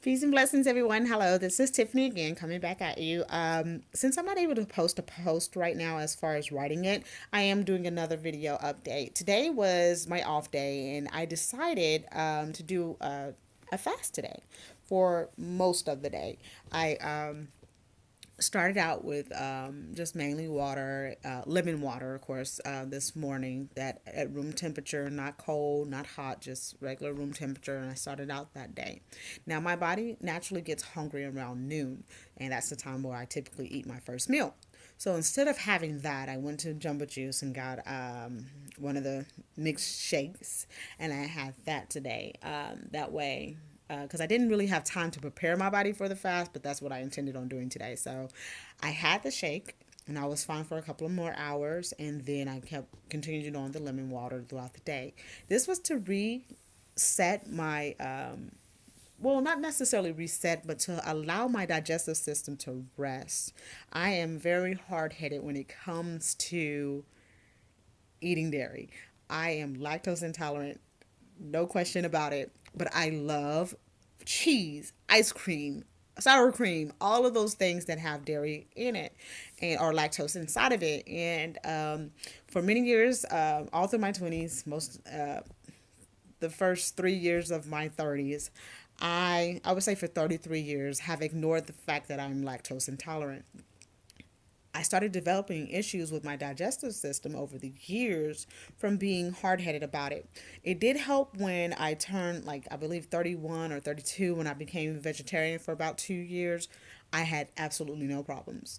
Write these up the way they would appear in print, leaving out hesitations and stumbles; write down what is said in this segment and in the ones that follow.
Peace and blessings, everyone. Hello, this is Tiffany again, coming back at you. Since I'm not able to post a post right now as far as writing it, I am doing another video update. Today was my off day, and I decided to do a fast today for most of the day. I started out with just mainly water, lemon water, of course, this morning, that at room temperature, not cold, not hot, just regular room temperature. And I started out that day. Now, my body naturally gets hungry around noon, and that's the time where I typically eat my first meal. So instead of having that, I went to Jumbo Juice and got one of the mixed shakes, and I had that today. That way, because I didn't really have time to prepare my body for the fast, but that's what I intended on doing today. So I had the shake and I was fine for a couple of more hours, and then I kept continuing on the lemon water throughout the day. This was to reset my well, not necessarily reset, but to allow my digestive system to rest. I am very hard headed when it comes to eating dairy. I am lactose intolerant, no question about it. But I love cheese, ice cream, sour cream, all of those things that have dairy in it and or lactose inside of it. And for many years, all through my 20s, most the first 3 years of my 30s, I would say for 33 years, have ignored the fact that I'm lactose intolerant. I started developing issues with my digestive system over the years from being hard headed about it. It did help when I turned, like, I believe 31 or 32, when I became a vegetarian for about 2 years. I had absolutely no problems.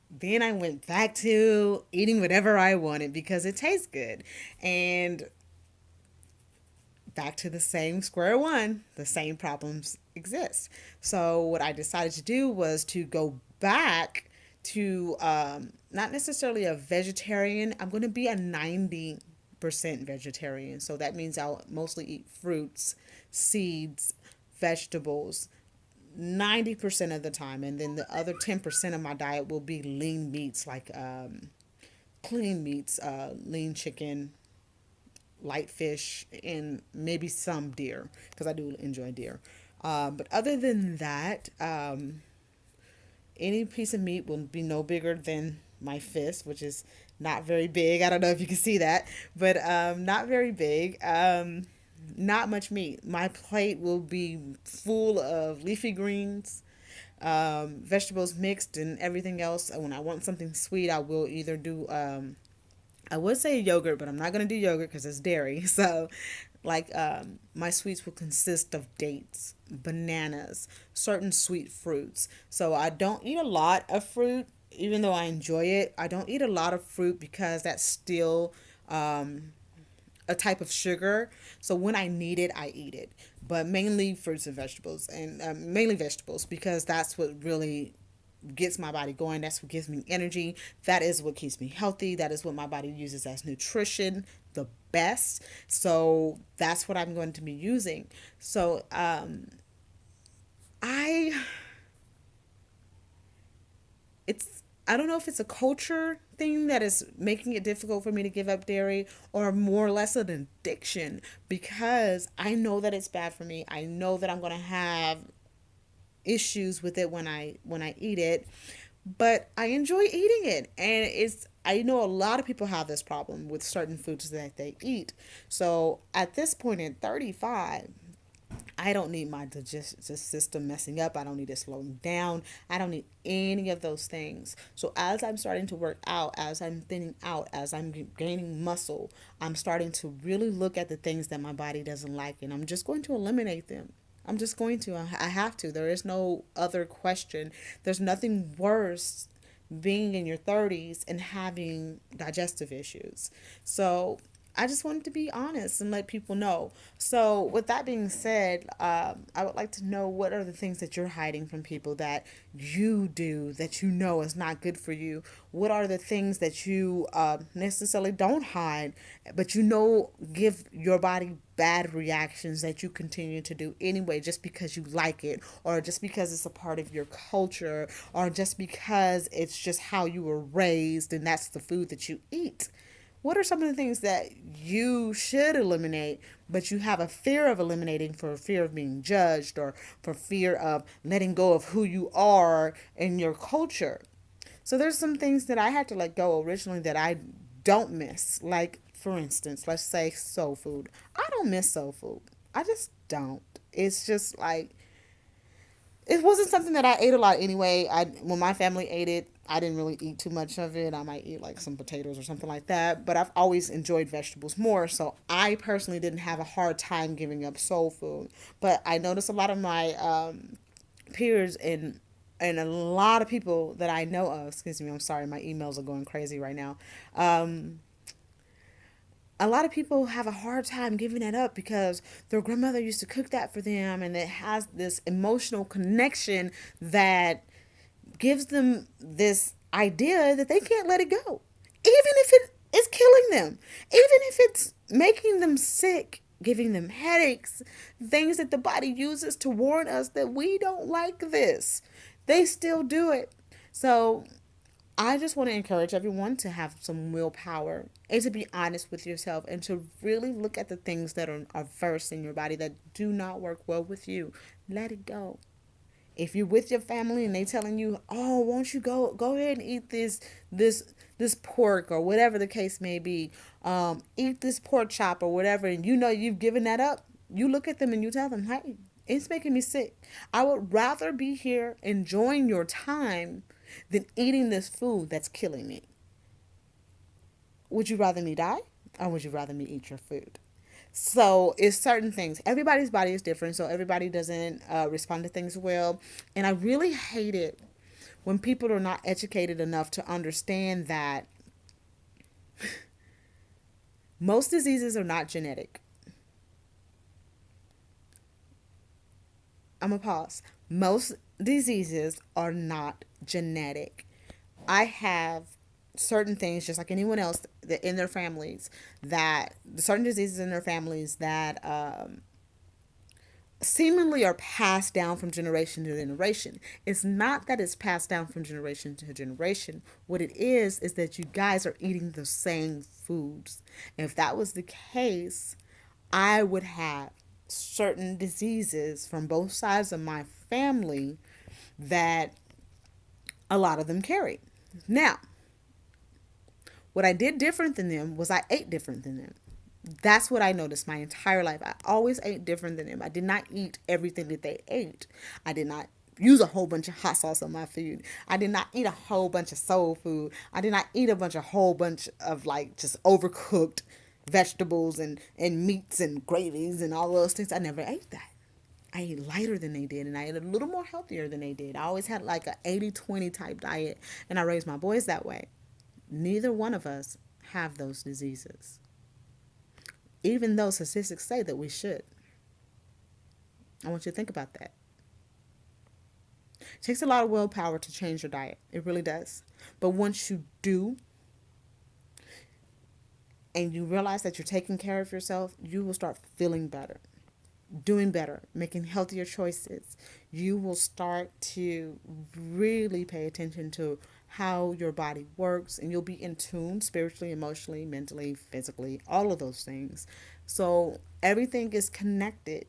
Then I went back to eating whatever I wanted because it tastes good. And back to the same square one, the same problems exist. So, what I decided to do was to go back to not necessarily a vegetarian. I'm going to be a 90% vegetarian. So, that means I'll mostly eat fruits, seeds, vegetables, 90% of the time. And then the other 10% of my diet will be lean meats, like clean meats, lean chicken, light fish, and maybe some deer because I do enjoy deer. But other than that, any piece of meat will be no bigger than my fist, which is not very big. I don't know if you can see that, but not very big. Not much meat. My plate will be full of leafy greens, vegetables mixed, and everything else. When I want something sweet, I will either do I would say yogurt, but I'm not going to do yogurt because it's dairy. So, like, my sweets will consist of dates, bananas, certain sweet fruits. So, I don't eat a lot of fruit, even though I enjoy it. I don't eat a lot of fruit because that's still a type of sugar. So, when I need it, I eat it. But mainly fruits and vegetables, and mainly vegetables because that's what really gets my body going. That's what gives me energy. That is what keeps me healthy. That is what my body uses as nutrition the best. So that's what I'm going to be using. So I I don't know if it's a culture thing that is making it difficult for me to give up dairy, or more or less an addiction, because I know that it's bad for me. I know that I'm going to have issues with it when I eat it, but I enjoy eating it. And it's I know a lot of people have this problem with certain foods that they eat. So at this point in 35, I don't need my digestive system messing up. I don't need it slowing down. I don't need any of those things. So as I'm starting to work out, as I'm thinning out, as I'm gaining muscle, I'm starting to really look at the things that my body doesn't like, and I'm just going to eliminate them. I'm just going to. I have to. There is no other question. There's nothing worse being in your 30s and having digestive issues. So I just wanted to be honest and let people know. So, with that being said, I would like to know, what are the things that you're hiding from people that you do that you know is not good for you? What are the things that you necessarily don't hide, but you know give your body bad reactions that you continue to do anyway, just because you like it, or just because it's a part of your culture, or just because it's just how you were raised and that's the food that you eat? What are some of the things that you should eliminate, but you have a fear of eliminating for fear of being judged or for fear of letting go of who you are in your culture? So there's some things that I had to let go originally that I don't miss. Like, for instance, let's say soul food. I don't miss soul food. I just don't. It's just like it wasn't something that I ate a lot anyway. I when my family ate it, I didn't really eat too much of it. I might eat like some potatoes or something like that. But I've always enjoyed vegetables more, so I personally didn't have a hard time giving up soul food. But I noticed a lot of my peers and a lot of people that I know of. Excuse me, I'm sorry, my emails are going crazy right now. A lot of people have a hard time giving that up because their grandmother used to cook that for them, and it has this emotional connection that gives them this idea that they can't let it go, even if it is killing them, even if it's making them sick, giving them headaches, things that the body uses to warn us that we don't like this. They still do it. So I just want to encourage everyone to have some willpower and to be honest with yourself and to really look at the things that are first in your body that do not work well with you. Let it go. If you're with your family and they telling you, "Oh, won't you go ahead and eat this pork or whatever the case may be, eat this pork chop or whatever," and you know you've given that up, you look at them and you tell them, "Hey, it's making me sick. I would rather be here enjoying your time than eating this food that's killing me. Would you rather me die or would you rather me eat your food?" So it's certain things. Everybody's body is different, so everybody doesn't respond to things well. And I really hate it when people are not educated enough to understand that most diseases are not genetic. I'm gonna pause. Most diseases are not genetic. I have certain things just like anyone else that in their families that certain diseases in their families that seemingly are passed down from generation to generation. It's not that it's passed down from generation to generation. What it is that you guys are eating the same foods. And if that was the case, I would have certain diseases from both sides of my family that a lot of them carry. Now, what I did different than them was I ate different than them. That's what I noticed my entire life. I always ate different than them. I did not eat everything that they ate. I did not use a whole bunch of hot sauce on my food. I did not eat a whole bunch of soul food. I did not eat a whole bunch of like just overcooked vegetables and meats and gravies and all those things. I never ate that. I ate lighter than they did and I ate a little more healthier than they did. I always had like a 80-20 type diet and I raised my boys that way. Neither one of us have those diseases, even though statistics say that we should. I want you to think about that. It takes a lot of willpower to change your diet. It really does. But once you do and you realize that you're taking care of yourself, you will start feeling better, doing better, making healthier choices. You will start to really pay attention to how your body works and you'll be in tune spiritually, emotionally, mentally, physically, all of those things. So everything is connected.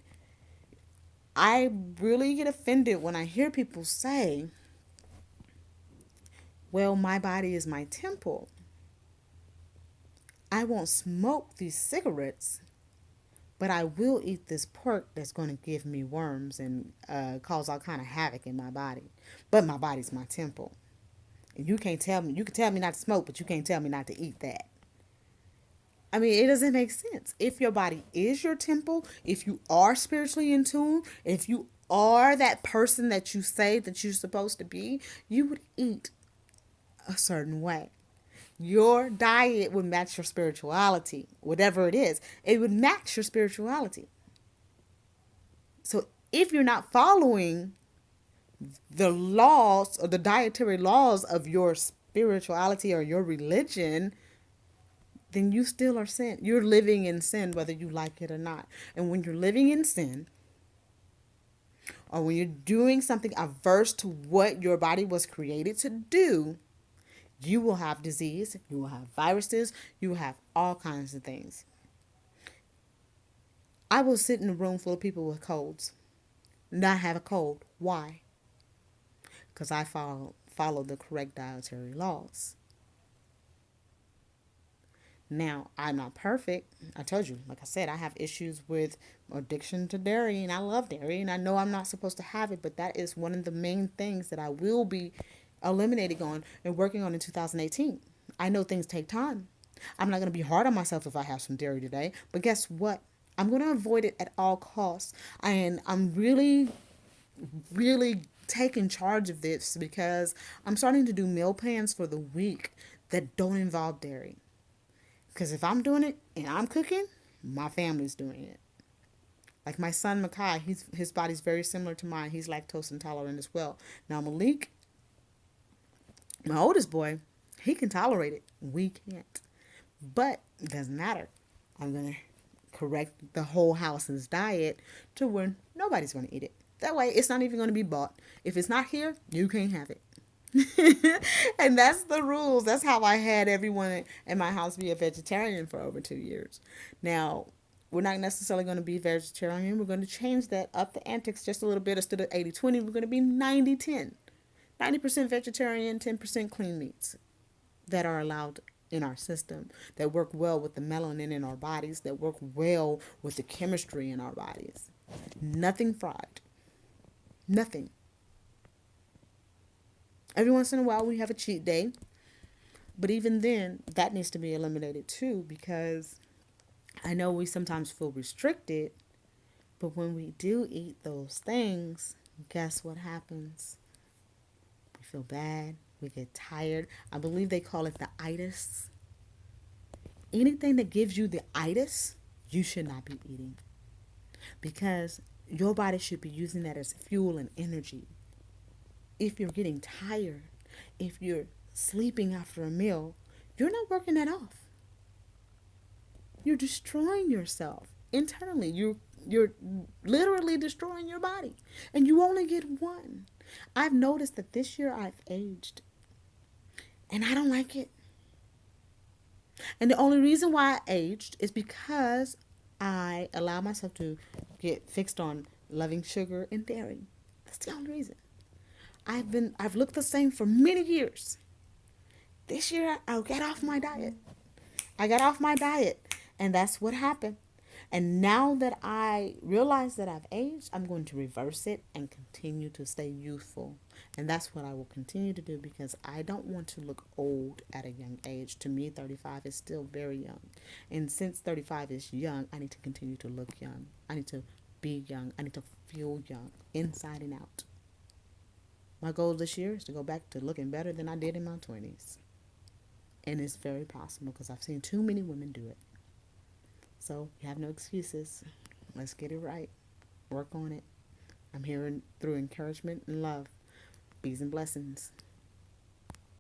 I really get offended when I hear people say, "Well, my body is my temple. I won't smoke these cigarettes, but I will eat this pork that's going to give me worms and cause all kind of havoc in my body. But my body's my temple. And you can't tell me, you can tell me not to smoke, but you can't tell me not to eat that." I mean, it doesn't make sense. If your body is your temple, if you are spiritually in tune, if you are that person that you say that you're supposed to be, you would eat a certain way. Your diet would match your spirituality, whatever it is. It would match your spirituality. So if you're not following the laws or the dietary laws of your spirituality or your religion, then you still are sin. You're living in sin, whether you like it or not. And when you're living in sin, or when you're doing something averse to what your body was created to do, You will have disease, you will have viruses, you will have all kinds of things. I will sit in a room full of people with colds, not have a cold. Why? Because I follow the correct dietary laws. Now, I'm not perfect. I told you, like I said, I have issues with addiction to dairy, and I love dairy, and I know I'm not supposed to have it, but that is one of the main things that I will be eliminating on and working on in 2018. I know things take time. I'm not going to be hard on myself if I have some dairy today, but guess what? I'm going to avoid it at all costs. And I'm really taking charge of this because I'm starting to do meal plans for the week that don't involve dairy. Because if I'm doing it and I'm cooking, my family's doing it. Like my son Makai, his body's very similar to mine. He's lactose intolerant as well. Now Malik, my oldest boy, he can tolerate it. We can't. But it doesn't matter. I'm gonna correct the whole house's diet to where nobody's gonna eat it. That way it's not even gonna be bought. If it's not here, you can't have it. And that's the rules. That's how I had everyone in my house be a vegetarian for over 2 years. Now, we're not necessarily going to be vegetarian. We're going to change that up the antics just a little bit. Instead of 80-20, we're going to be 90-10. 90% vegetarian, 10% clean meats that are allowed in our system, that work well with the melanin in our bodies, that work well with the chemistry in our bodies. Nothing fried. Nothing. Every once in a while, we have a cheat day. But even then, that needs to be eliminated too, because I know we sometimes feel restricted. But when we do eat those things, guess what happens? We feel bad. We get tired. I believe they call it the itis. Anything that gives you the itis, you should not be eating. Because your body should be using that as fuel and energy. If you're getting tired, if you're sleeping after a meal, you're not working that off. You're destroying yourself internally. You're literally destroying your body, and you only get one. I've noticed that this year I've aged, and I don't like it. And the only reason why I aged is because I allow myself to get fixed on loving sugar and dairy. That's the only reason. I've looked the same for many years. This year I got off my diet. I got off my diet, and that's what happened. And now that I realize that I've aged, I'm going to reverse it and continue to stay youthful. And that's what I will continue to do because I don't want to look old at a young age. To me, 35 is still very young. And since 35 is young, I need to continue to look young. I need to be young. I need to feel young, inside and out. My goal this year is to go back to looking better than I did in my 20s. And it's very possible because I've seen too many women do it. So you have no excuses. Let's get it right. Work on it. I'm here through encouragement and love. Peace and blessings.